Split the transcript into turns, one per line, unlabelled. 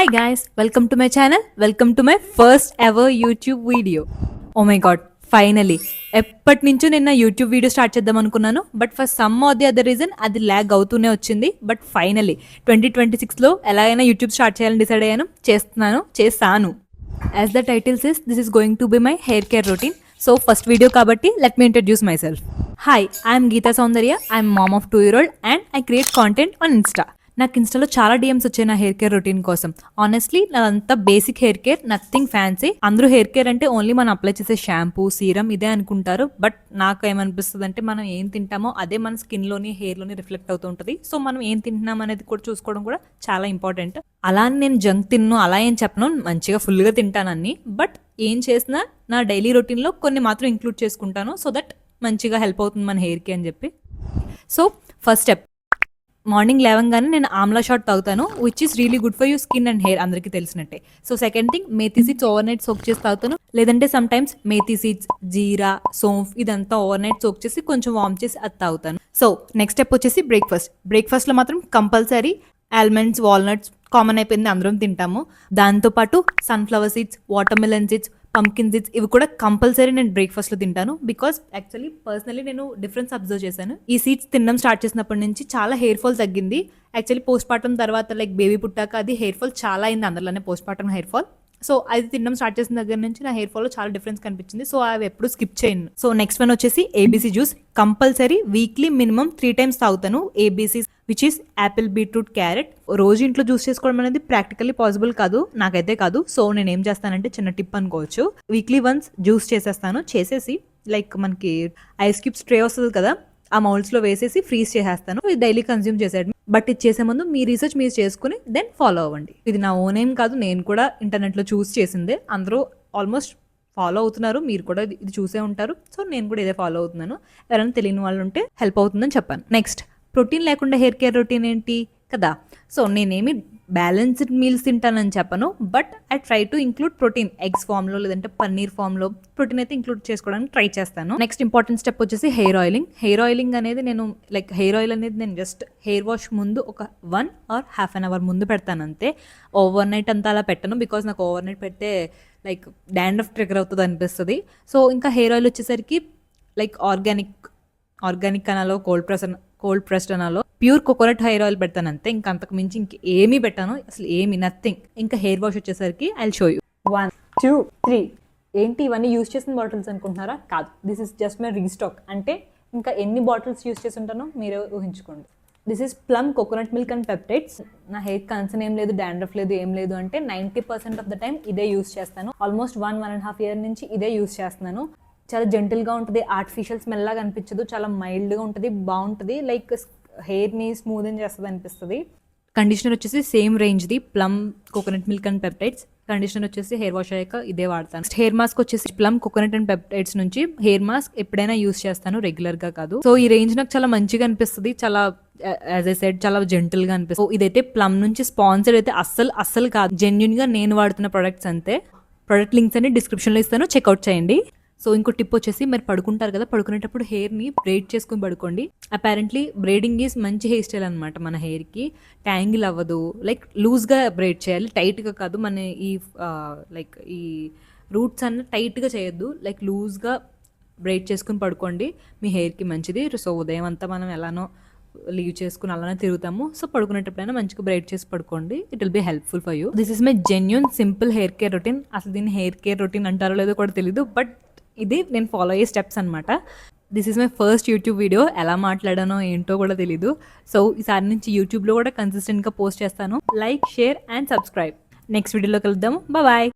Hi guys, welcome to my channel. Welcome to my first ever YouTube video. Oh my god, finally ఎప్పటి నుంచో నేను నా YouTube video start చేద్దాం అనుకున్నాను. But for some or the other reason అది lag అవుతూనే వచ్చింది. But finally 2026లో ఎలాగైనా యూట్యూబ్ స్టార్ట్ చేయాలని డిసైడ్ అయ్యాను. చేస్తాను. As the title says, this is going to be my hair care routine. So first video కాబట్టి let me introduce myself. Hi, I'm Geetha Soundarya. I'm mom of 2-year-old and I create content on Insta. నాకు ఇన్స్టాలో చాలా DMs వచ్చాయి నా hair care routine కోసం. Honestly నాదంతా basic hair care, nothing fancy. అందరూ hair care అంటే ఓన్లీ మనం అప్లై చేసే షాంపూ, సీరం ఇదే అనుకుంటారు. బట్ నాకు ఏమనిపిస్తుంది అంటే మనం ఏం తింటామో అదే మన స్కిన్లోని, హెయిర్లోని రిఫ్లెక్ట్ అవుతూ ఉంటుంది. సో మనం ఏం తింటున్నాం అనేది కూడా చూసుకోవడం కూడా చాలా ఇంపార్టెంట్. అలా అని నేను జంక్ తిన్ను అలా ఏం చెప్పను, మంచిగా ఫుల్గా తింటానని. బట్ ఏం చేసినా నా డైలీ రొటీన్లో కొన్ని మాత్రం ఇంక్లూడ్ చేసుకుంటాను, సో దట్ మంచిగా హెల్ప్ అవుతుంది మన హెయిర్కి అని చెప్పి. సో ఫస్ట్ స్టెప్, మార్నింగ్ లేవంగానే నేను ఆమ్లా షాట్ తాగుతాను, which is really good for you skin and hair, అందరికీ తెలిసినట్టే. So second thing, methi seeds overnight soak చేసి తాగుతాను. లేదంటే sometimes methi seeds, jeera, saunf ఇదంతా ఓవర్ నైట్ సోక్ చేసి కొంచెం వార్మ్ చేసి అది తాగుతాను. సో నెక్స్ట్ స్టెప్ వచ్చేసి బ్రేక్ఫాస్ట్లో మాత్రం కంపల్సరీ ఆల్మండ్స్, వాల్నట్స్ కామన్ అయిపోయింది, అందరం తింటాము. దాంతోపాటు sunflower seeds, watermelon seeds, pumpkin seeds ఇవి కూడా కంపల్సరీ నేను బ్రేక్ఫాస్ట్లో తింటాను. బికాస్ యాక్చువల్లీ పర్సనలీ నేను డిఫరెన్స్ అబ్జర్వ్ చేశాను. ఈ సీడ్స్ తినడం స్టార్ట్ చేసినప్పటి నుంచి చాలా హెయిర్ ఫాల్ తగ్గింది. యాక్చువల్లీ పోస్ట్ పార్టం తర్వాత లైక్ బేబీ పుట్టాక అది హెయిర్ ఫాల్ చాలా అయింది అందరిలోనే, postpartum hair fall. So అది తినడం స్టార్ట్ చేసిన దగ్గర నుంచి నా హెయిర్ ఫాల్లో చాలా డిఫరెన్స్ కనిపించింది. సో అవి ఎప్పుడు స్కిప్ చేయను. సో నెక్స్ట్ వన్ వచ్చేసి ABC juice. Compulsory weekly minimum 3 times తాగుతాను ABC, which is Apple, beetroot, carrot. రోజు ఇంట్లో జ్యూస్ చేసుకోవడం అనేది ప్రాక్టికల్లీ పాసిబుల్ కాదు, నాకైతే కాదు. సో నేను ఏం చేస్తానంటే చిన్న టిప్ అనుకోవచ్చు, వీక్లీ వన్స్ జ్యూస్ చేసేసి లైక్ మనకి ఐస్ క్యూబ్స్ ట్రే వస్తుంది కదా, ఆ మౌల్డ్స్లో వేసేసి ఫ్రీజ్ చేసేస్తాను. ఇది డైలీ కన్జ్యూమ్ చేసేది. బట్ ఇది చేసే ముందు మీ రీసెర్చ్ మీరు చేసుకుని దెన్ ఫాలో అవ్వండి. ఇది నా ఓన్ ఏం కాదు, నేను కూడా ఇంటర్నెట్లో చూస్ చేసిందే. అందరూ ఆల్మోస్ట్ ఫాలో అవుతున్నారు, మీరు కూడా ఇది చూసే ఉంటారు. సో నేను కూడా ఇదే ఫాలో అవుతున్నాను. ఎవరైనా తెలియని వాళ్ళు ఉంటే హెల్ప్ అవుతుందని చెప్పాను. నెక్స్ట్, ప్రోటీన్ లేకుండా హెయిర్ కేర్ రొటీన్ ఏంటి కదా. సో నేనేమి బ్యాలెన్స్డ్ మీల్స్ తింటానని చెప్పను, but I try to include protein eggs ఫామ్లో లేదంటే పన్నీర్ ఫామ్లో ప్రోటీన్ అయితే ఇంక్లూడ్ చేసుకోవడానికి ట్రై చేస్తాను. నెక్స్ట్ ఇంపార్టెంట్ స్టెప్ వచ్చేసి హెయిర్ ఆయిలింగ్ అనేది నేను హెయిర్ ఆయిల్ అనేది నేను జస్ట్ హెయిర్ వాష్ ముందు ఒక 1 or half an hour ముందు పెడతాను అంతే. ఓవర్ నైట్ అంతా అలా పెట్టను, బికాస్ నాకు ఓవర్ నైట్ పెడితే లైక్ డాండ్రఫ్ ట్రిగర్ అవుతుంది అనిపిస్తుంది. సో ఇంకా హెయిర్ ఆయిల్ వచ్చేసరికి లైక్ ఆర్గానిక్ అనాలో, కోల్డ్ ప్రెస్డ్ అనాలో ప్యూర్ కోకోనట్ హెయిర్ ఆయిల్ పెడతాను అంతే. ఇంకా అంతకు మించి ఏమీ పెట్టాను, అసలు నథింగ్. ఇంకా హెయిర్ వాష్ వచ్చేసరికి ఐ విల్ షో యూ. 1 2 3. ఏంటి ఇవన్నీ యూజ్ చేసిన బాటిల్స్ అనుకుంటున్నారా? కాదు, this is just my restock. అంటే ఇంకా ఎన్ని బాటిల్స్ యూజ్ చేసి ఉంటానో మీరే ఊహించుకోండి. This is plum coconut milk and peptides. నా హెయిర్ కన్సర్న్ ఏం లేదు, డాండ్రఫ్ లేదు, ఏం లేదు అంటే 90% ఆఫ్ ద టైం ఇదే యూజ్ చేస్తాను. ఆల్మోస్ట్ 1.5 year నుంచి ఇదే యూజ్ చేస్తున్నాను. చాలా జెంటిల్గా ఉంటుంది, ఆర్టిఫిషియల్ స్మెల్ లాగా అనిపించదు, చాలా మైల్డ్గా ఉంటుంది, బాగుంటుంది. లైక్ హెయిర్ని స్మూదన్ చేస్తుంది అనిపిస్తుంది. కండిషనర్ వచ్చేసి సేమ్ రేంజ్ది, Plum coconut milk and peptides. Conditioner వచ్చేసి హెయిర్ వాష్ అయ్యాక ఇదే వాడతాను. హెయిర్ మాస్క్ వచ్చేసి ప్లమ్ కోకోనట్ అండ్ పెప్టైడ్స్ నుంచి హెయిర్ మాస్క్ ఎప్పుడైనా యూజ్ చేస్తాను, రెగ్యులర్గా కాదు. సో ఈ రేంజ్ నాకు చాలా మంచిగా అనిపిస్తుంది, చాలా యాజ్ ఐ సెడ్ చాలా జెంటిల్గా అనిపిస్తుంది. సో ఇదైతే ప్లమ్ నుంచి స్పాన్సర్డ్ అయితే అస్సలు కాదు, జెన్యున్గా నేను వాడుతున్న ప్రొడక్ట్స్ అంతే. ప్రొడక్ట్ లింక్స్ అన్ని డిస్క్రిప్షన్లో ఇస్తాను, చెక్అవుట్ చేయండి. సో ఇంకో టిప్ వచ్చేసి, మీరు పడుకుంటారు కదా, పడుకునేటప్పుడు హెయిర్ని బ్రేడ్ చేసుకుని పడుకోండి. అపారెంట్లీ బ్రేడింగ్ ఈజ్ మంచి హెయిర్ స్టైల్ అనమాట. మన హెయిర్కి ట్యాంగిల్ అవ్వదు, లైక్ లూజ్గా బ్రేడ్ చేయాలి, టైట్గా కాదు. మన ఈ రూట్స్ అన్న టైట్గా చేయొద్దు, లైక్ లూజ్గా బ్రేడ్ చేసుకుని పడుకోండి, మీ హెయిర్కి మంచిది. సో ఉదయం అంతా మనం ఎలానో లీవ్ చేసుకుని అలానే తిరుగుతాము. సో పడుకునేటప్పుడైనా మంచిగా బ్రైట్ చేసి పడుకోండి, it will be helpful for you. This is my genuine simple hair care routine. అసలు దీన్ని హెయిర్ కేర్ రొటీన్ అంటారో లేదో కూడా తెలీదు, బట్ ఇది నేను ఫాలో అయ్యే స్టెప్స్ అనమాట. This is my first YouTube video. ఎలా మాట్లాడానో ఏంటో కూడా తెలీదు. సో ఈసారి నుంచి యూట్యూబ్లో కూడా కన్సిస్టెంట్గా పోస్ట్ చేస్తాను. Like, share and subscribe. Next వీడియోలో కలుద్దాము. బాయ్.